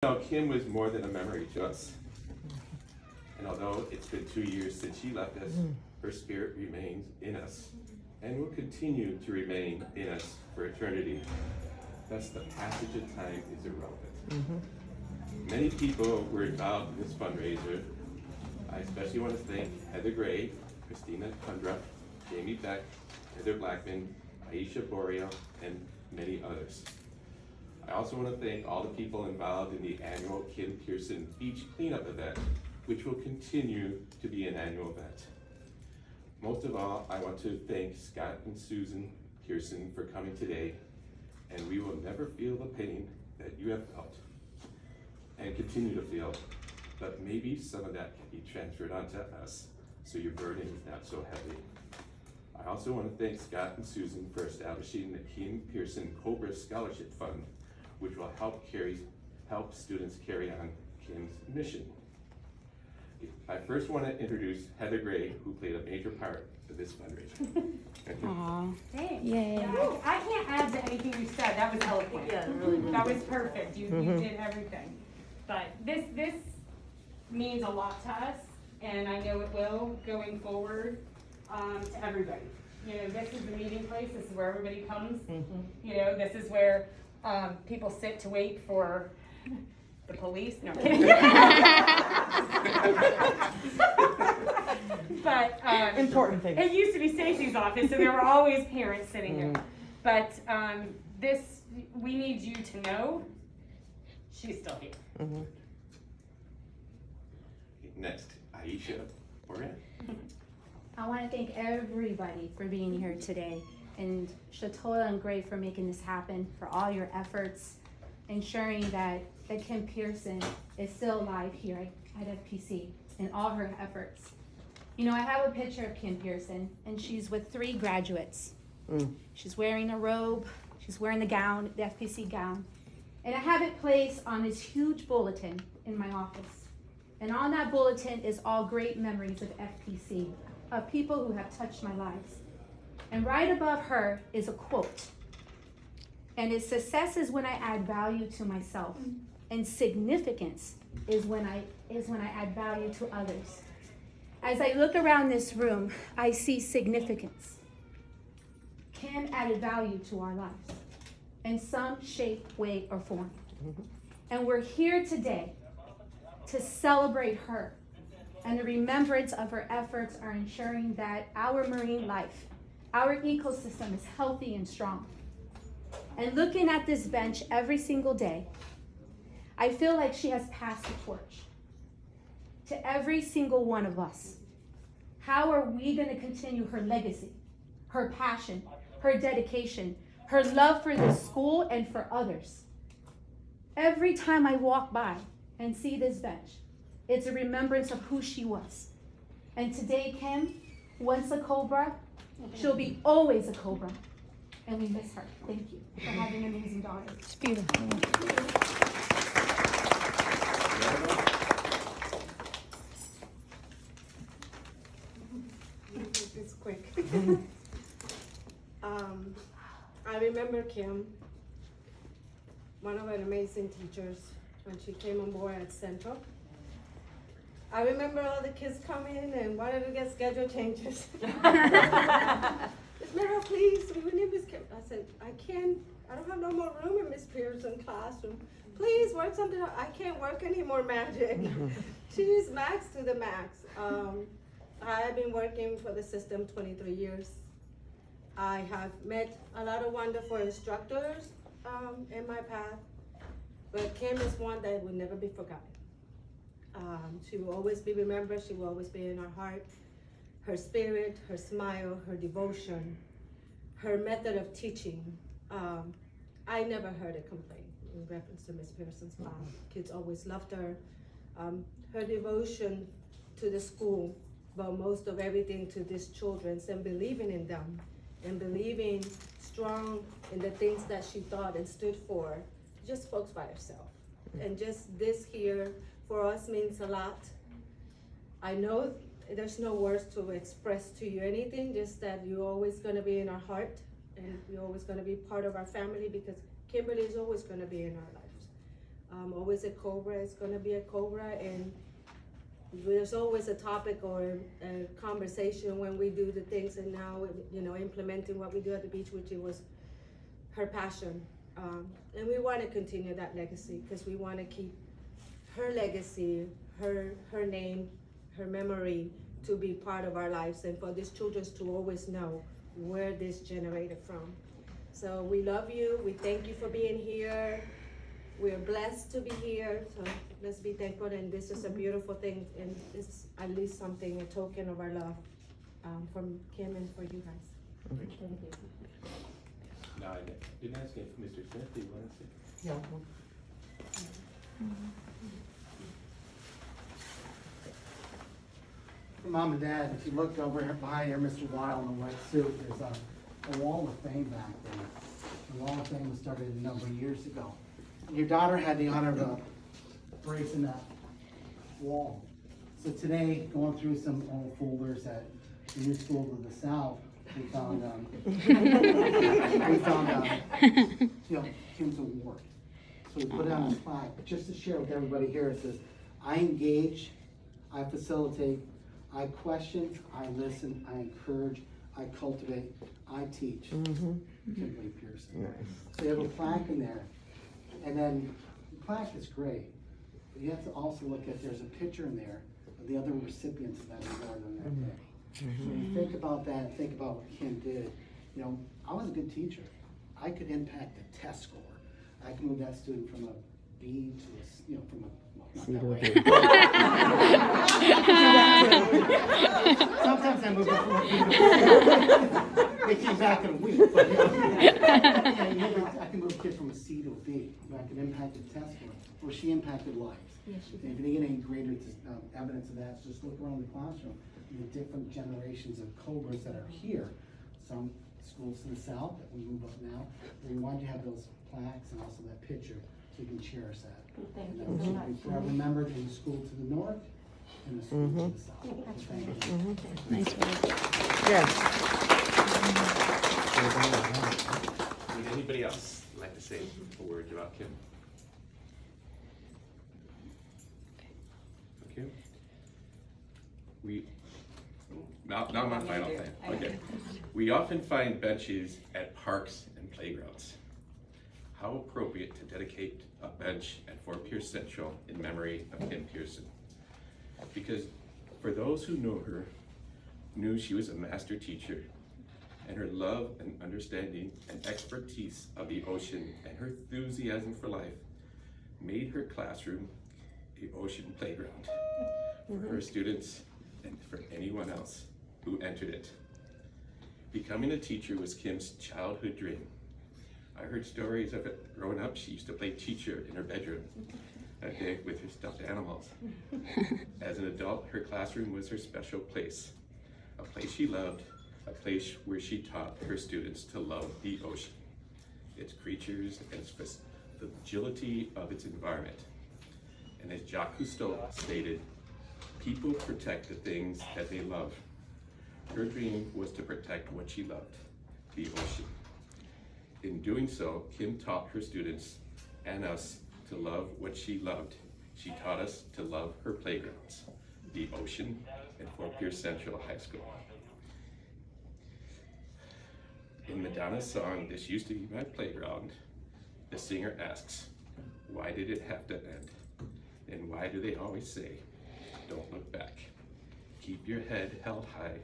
Kim was more than a memory to us. And although it's been 2 years since she left us, her spirit remains in us and will continue to remain in us for eternity. Thus, the passage of time is irrelevant. Many people were involved in this fundraiser. I especially want to thank Heather Gray, Christina Kundra, Jamie Beck, Heather Blackman, Aisha Boreal, and many others. I also want to thank all the people involved in the annual Kim Pearson Beach Cleanup event, which will continue to be an annual event. Most of all, I want to thank Scott and Susan Pearson for coming today, and we will never feel the pain that you have felt and continue to feel, but maybe some of that can be transferred onto us so your burden is not so heavy. I also want to thank Scott and Susan for establishing the Kim Pearson Cobra Scholarship Fund, which will help students carry on Kim's mission. I first want to introduce Heather Gray, who played a major part of this fundraiser. Aww. Thanks. Yay. Yeah, I can't add to anything you said. That was eloquent. Yeah, really good. That was perfect. You did everything. But this means a lot to us, and I know it will going forward to everybody. You know, this is the meeting place. This is where everybody comes. You know, this is where people sit to wait for the police. No, I'm kidding. But Important things. it used to be Stacy's office, so there were always parents sitting there. But this, we need you to know she's still here. Next, Aisha Boreal. I want to thank everybody for being here today, and Shatola and Gray for making this happen, for all your efforts, ensuring that Kim Pearson is still alive here at FPC, and all her efforts. You know, I have a picture of Kim Pearson, and she's with 3 graduates. She's wearing a robe, she's wearing the gown, the FPC gown, and I have it placed on this huge bulletin in my office. And on that bulletin is all great memories of FPC, of people who have touched my lives. And right above her is a quote. And it's success is when I add value to myself, and significance is when I add value to others. As I look around this room, I see significance. Kim added value to our lives in some shape, way, or form. And we're here today to celebrate her. And the remembrance of her efforts are ensuring that our marine life, our ecosystem is healthy and strong. And looking at this bench every single day, I feel like she has passed the torch to every single one of us. How are we going to continue her legacy, her passion, her dedication, her love for the school and for others? Every time I walk by and see this bench, it's a remembrance of who she was. And today, Kim, once a Cobra, she'll be always a Cobra. And we miss her. Thank you for having an amazing daughter. It's beautiful. It's quick. I remember Kim, one of our amazing teachers, when she came on board at Central. I remember all the kids coming in and wanted to get schedule changes. Miss Merrill, please, we need Miss Kim. I said, I don't have no more room in Miss Pearson's classroom. Please work something out. I can't work any more magic. She's max to the max. I've been working for the system 23 years. I have met a lot of wonderful instructors in my path, but Kim is one that will never be forgotten. She will always be remembered. She will always be in our heart. Her spirit, her smile, her devotion, her method of teaching. I never heard a complaint in reference to Miss Pearson's class. Kids always loved her. Her devotion to the school, but most of everything to these children, and believing in them, and believing strong in the things that she thought and stood for, just spoke by herself. And just this here for us means a lot. I know there's no words to express to you anything, just that you're always gonna be in our heart, and you're always gonna be part of our family, because Kimberly is always gonna be in our lives. Always a Cobra, it's gonna be a Cobra, and there's always a topic or a conversation when we do the things, and now, you know, implementing what we do at the beach, which it was her passion. And we wanna continue that legacy, because we wanna keep her legacy, her name, her memory to be part of our lives, and for these children to always know where this generated from. So we love you, we thank you for being here. We're blessed to be here, so let's be thankful, and this is a beautiful thing, and it's at least something, a token of our love from Kim and for you guys. Thank you. Now, I didn't ask if Mr. Smith, do you want to say? Mom and Dad, if you look over here behind here, Mr. Weil in the white suit, there's a wall of fame back there. The wall of fame was started a number of years ago. And your daughter had the honor of bracing that wall. So today, going through some old folders at the new school to the south, we found, you know, Kim's award. So we put it on a plaque, but just to share with everybody here, it says, I engage, I facilitate, I question, I listen, I encourage, I cultivate, I teach. Kimberly Pearson. So you have a plaque in there. And then the plaque is great, but you have to also look at, there's a picture in there of the other recipients of that award on that day. So when you think about that and think about what Kim did, you know, I was a good teacher. I could impact the test score. I could move that student from a B to a, you know, from a, well, not that way. Sometimes I move it from a B to a C. They came back in a week, but you know, I can move a kid from a C to a B. I can impact the test score. Well, she impacted lives. Yes, she If you need any greater evidence of that, just look around the classroom. The different generations of Cobras that are here. Some schools to the south that we move up now. We want you to have those plaques and also that picture so you can cherish that. Thank And you that so will much. be forever remembered in the school to the north and the school to the south. So thank you. Nice work. Would anybody else like to say a word about Kim? Okay. Now my final thing. Okay. We often find benches at parks and playgrounds. How appropriate to dedicate a bench at Fort Pierce Central in memory of Kim Pearson. Because for those who know her, knew she was a master teacher, and her love and understanding and expertise of the ocean and her enthusiasm for life made her classroom the ocean playground for her students and for anyone else who entered it. Becoming a teacher was Kim's childhood dream. I heard stories of it growing up. She used to play teacher in her bedroom with her stuffed animals. As an adult, her classroom was her special place, a place she loved, a place where she taught her students to love the ocean, its creatures, and the agility of its environment. And as Jacques Cousteau stated, people protect the things that they love. Her dream was to protect what she loved, the ocean. In doing so, Kim taught her students and us to love what she loved. She taught us to love her playgrounds, the ocean, and Fort Pierce Central High School. In Madonna's song, "This Used to Be My Playground," the singer asks, why did it have to end? And why do they always say, don't look back? Keep your head held high.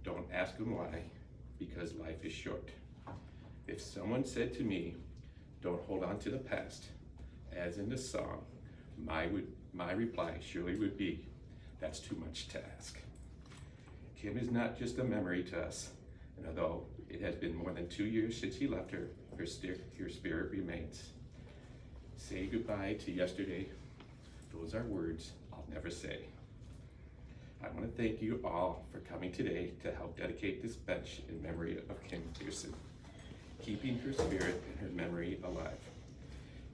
Don't ask them why, because life is short. If someone said to me, don't hold on to the past, as in the song, my reply surely would be, that's too much to ask. Kim is not just a memory to us, and although it has been more than 2 years since he left her, her spirit remains. Say goodbye to yesterday. Those are words I'll never say. I want to thank you all for coming today to help dedicate this bench in memory of Kim Pearson, keeping her spirit and her memory alive.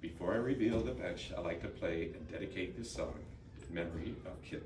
Before I reveal the bench, I'd like to play and dedicate this song in memory of Kim.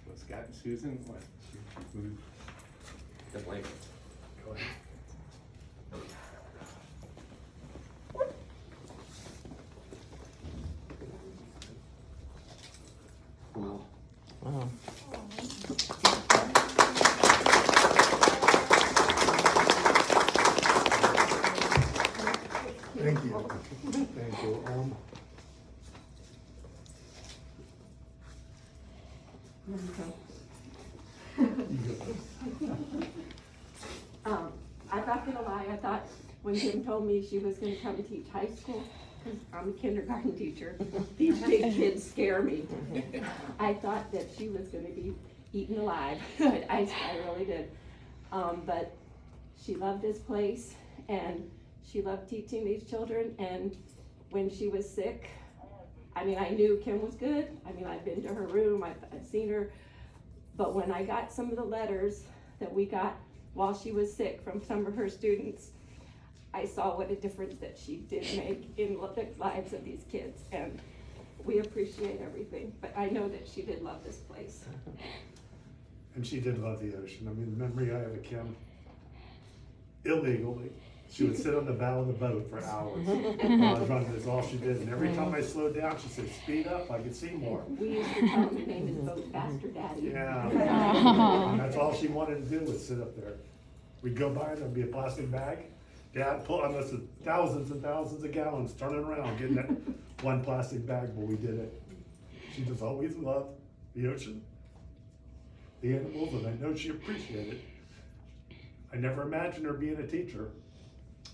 So Scott and Susan, why don't you move the blankets? Go ahead. Wow. Wow. Thank you. Thank you. I'm not gonna lie, I thought when Kim told me she was gonna come teach high school, because I'm a kindergarten teacher, these big kids scare me. I thought that she was gonna be eaten alive, I really did. But she loved this place, and she loved teaching these children, and when she was sick, I mean, I knew Kim was good, I mean, I've been to her room, I've seen her, but when I got some of the letters that we got while she was sick from some of her students, I saw what a difference that she did make in the lives of these kids, and we appreciate everything, but I know that she did love this place. And she did love the ocean. I mean, the memory I have of Kim, illegally, she would sit on the bow of the boat for hours while I was running. That's all she did. And every time I slowed down, she said, "Speed up, I could see more." We used to tell her name is Boat Faster Daddy. Yeah. And that's all she wanted to do was sit up there. We'd go by, there'd be a plastic bag. Dad pull on us thousands and thousands of gallons, turning around, getting that one plastic bag, but we did it. She just always loved the ocean, the animals, and I know she appreciated it. I never imagined her being a teacher,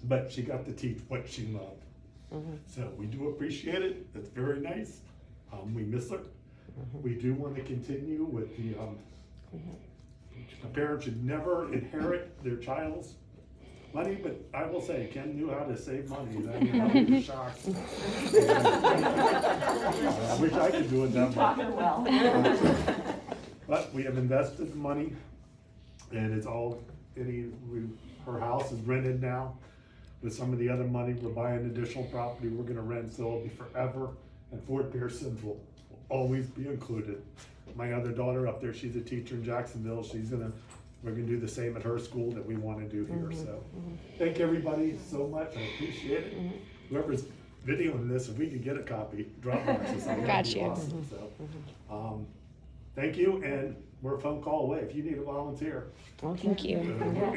but she got to teach what she loved. So we do appreciate it. It's very nice. We miss her. We do want to continue with the, a parent should never inherit their child's money, but I will say, Ken knew how to save money. I mean, I was shocked. I wish I could do it that Taught way. her well. But we have invested the money, and it's all, her house is rented now. With some of the other money, we're buying additional property we're gonna rent, so it'll be forever, and Fort Pearson will always be included. My other daughter up there, she's a teacher in Jacksonville, we're gonna do the same at her school that we wanna do here, so. Thank everybody so much, I appreciate it. Whoever's videoing this, if we could get a copy, Dropbox or something, that'd be Gotcha. awesome, so. Thank you, and we're a phone call away if you need a volunteer. Well, thank you.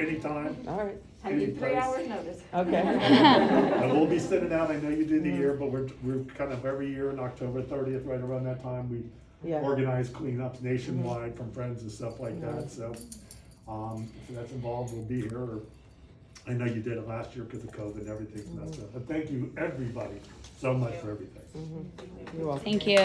Anytime. All right. I need 3 Anyplace. hours notice. Okay. And we'll be sending out, I know you do the year, but we're kind of every year on October 30th, right around that time, we Yeah. organize cleanups nationwide from friends and stuff like that, so. If that's involved, we'll be here, or, I know you did it last year because of COVID and everything's messed up, but thank you, everybody, so much for everything. You're welcome. Thank you.